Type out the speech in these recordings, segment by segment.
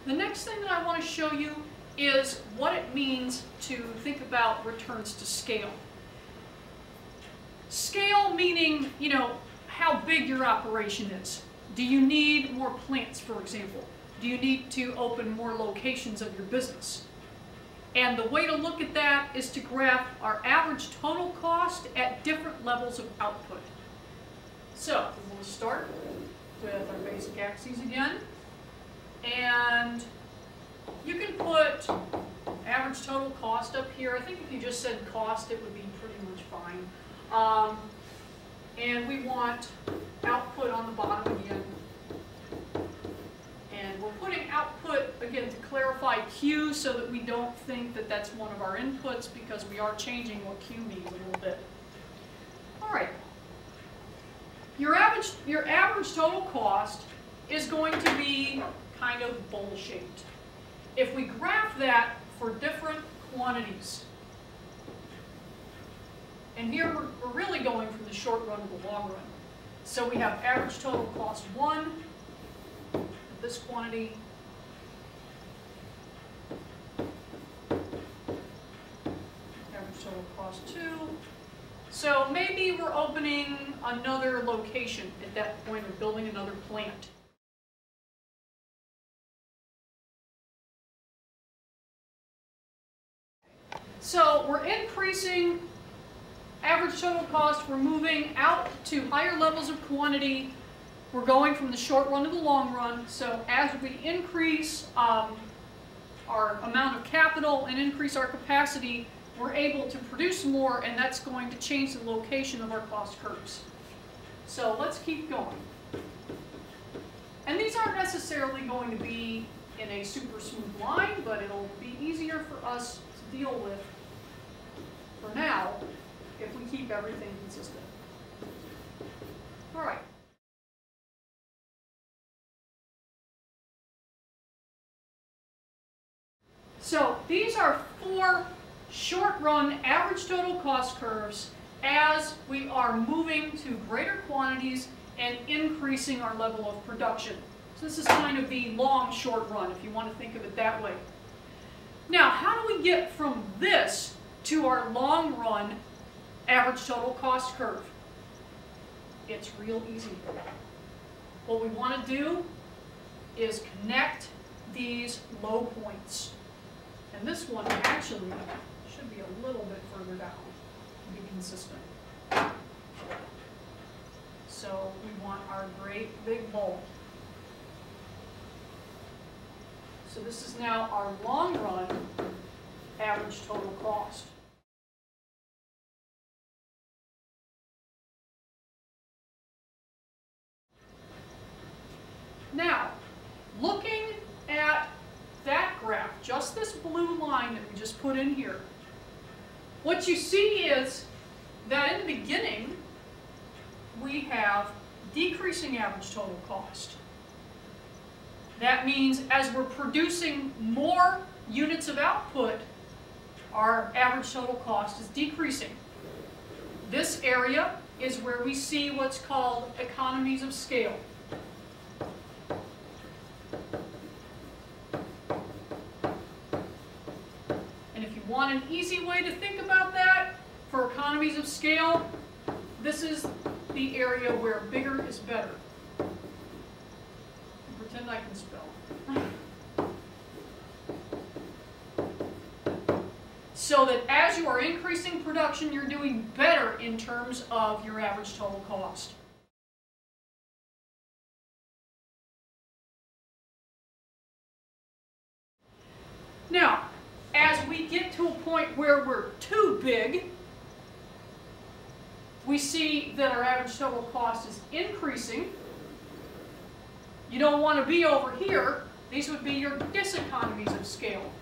The next thing that I want to show you is what it means to think about returns to scale. Scale meaning, how big your operation is. Do you need more plants, for example? Do you need to open more locations of your business? And the way to look at that is to graph our average total cost at different levels of output. So we'll start with our basic axes again. And you can put average total cost up here. I think if you just said cost, it would be pretty much fine. And we want output on the bottom again. And we're putting output, again, to clarify Q so that we don't think that that's one of our inputs, because we are changing what Q means a little bit. All right. Your average total cost is going to be kind of bowl-shaped. If we graph that for different quantities, and here we're really going from the short run to the long run. So we have average total cost 1, this quantity, average total cost 2. So maybe we're opening another location at that point, or building another plant. So we're increasing average total cost. We're moving out to higher levels of quantity. We're going from the short run to the long run. So as we increase our amount of capital and increase our capacity, we're able to produce more, and that's going to change the location of our cost curves. So let's keep going. And these aren't necessarily going to be in a super smooth line, but it'll be easier for us to deal with for now if we keep everything consistent. All right. So these are 4 short-run average total cost curves as we are moving to greater quantities and increasing our level of production. So this is kind of the long short run, if you want to think of it that way. Now, how do we get from this to our long run average total cost curve? It's real easy. What we want to do is connect these low points. And this one actually should be a little bit further down to be consistent. So we want our great big bowl. So this is now our long run average total cost. Now, looking at that graph, just this blue line that we just put in here, what you see is that in the beginning, we have decreasing average total cost. That means as we're producing more units of output, our average total cost is decreasing. This area is where we see what's called economies of scale. And if you want an easy way to think about that, for economies of scale, this is the area where bigger is better. Pretend I can spell. So that as you are increasing production, you're doing better in terms of your average total cost. Now, as we get to a point where we're too big, we see that our average total cost is increasing. You don't want to be over here. These would be your diseconomies of scale.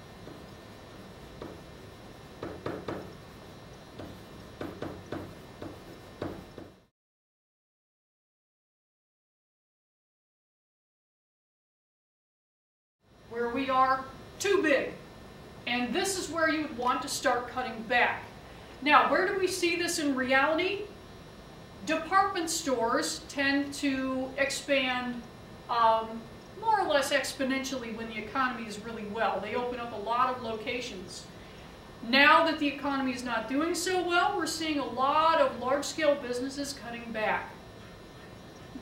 Where we are too big. And this is where you would want to start cutting back. Now, where do we see this in reality? Department stores tend to expand more or less exponentially when the economy is really well. They open up a lot of locations. Now that the economy is not doing so well, we're seeing a lot of large-scale businesses cutting back.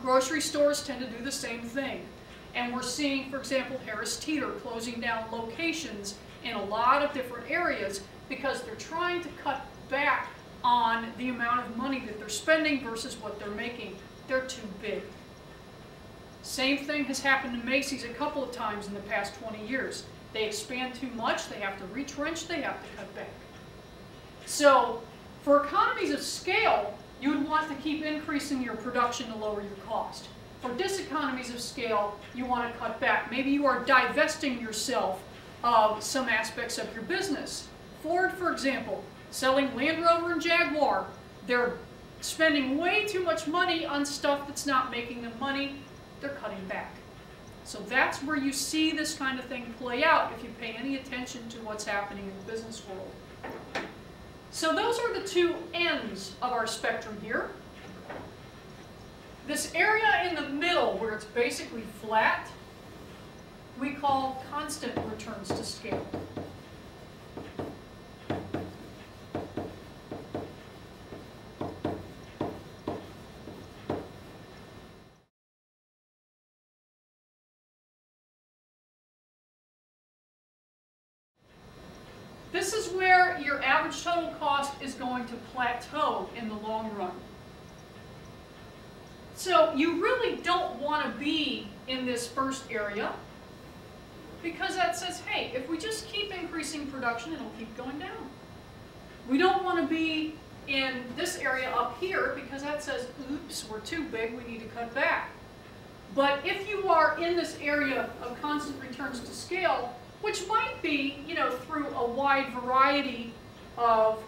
Grocery stores tend to do the same thing. And we're seeing, for example, Harris Teeter closing down locations in a lot of different areas because they're trying to cut back on the amount of money that they're spending versus what they're making. They're too big. Same thing has happened to Macy's a couple of times in the past 20 years. They expand too much, they have to retrench, they have to cut back. So, for economies of scale, you would want to keep increasing your production to lower your cost. For diseconomies of scale, you want to cut back. Maybe you are divesting yourself of some aspects of your business. Ford, for example, selling Land Rover and Jaguar, they're spending way too much money on stuff that's not making them money. They're cutting back. So that's where you see this kind of thing play out if you pay any attention to what's happening in the business world. So those are the two ends of our spectrum here. This area in the middle, where it's basically flat, we call constant returns to scale. This is where your average total cost is going to plateau in the long run. So you really don't want to be in this first area because that says, hey, if we just keep increasing production, it'll keep going down. We don't want to be in this area up here because that says, oops, we're too big, we need to cut back. But if you are in this area of constant returns to scale, which might be, through a wide variety of,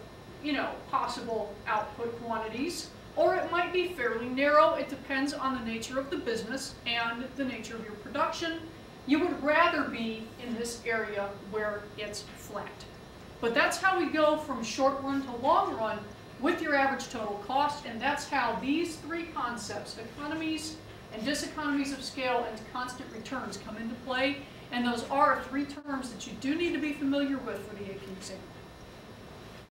possible output quantities, or it might be fairly narrow. It depends on the nature of the business and the nature of your production. You would rather be in this area where it's flat. But that's how we go from short run to long run with your average total cost, and that's how these three concepts, economies and diseconomies of scale and constant returns, come into play. And those are three terms that you do need to be familiar with for the AP exam.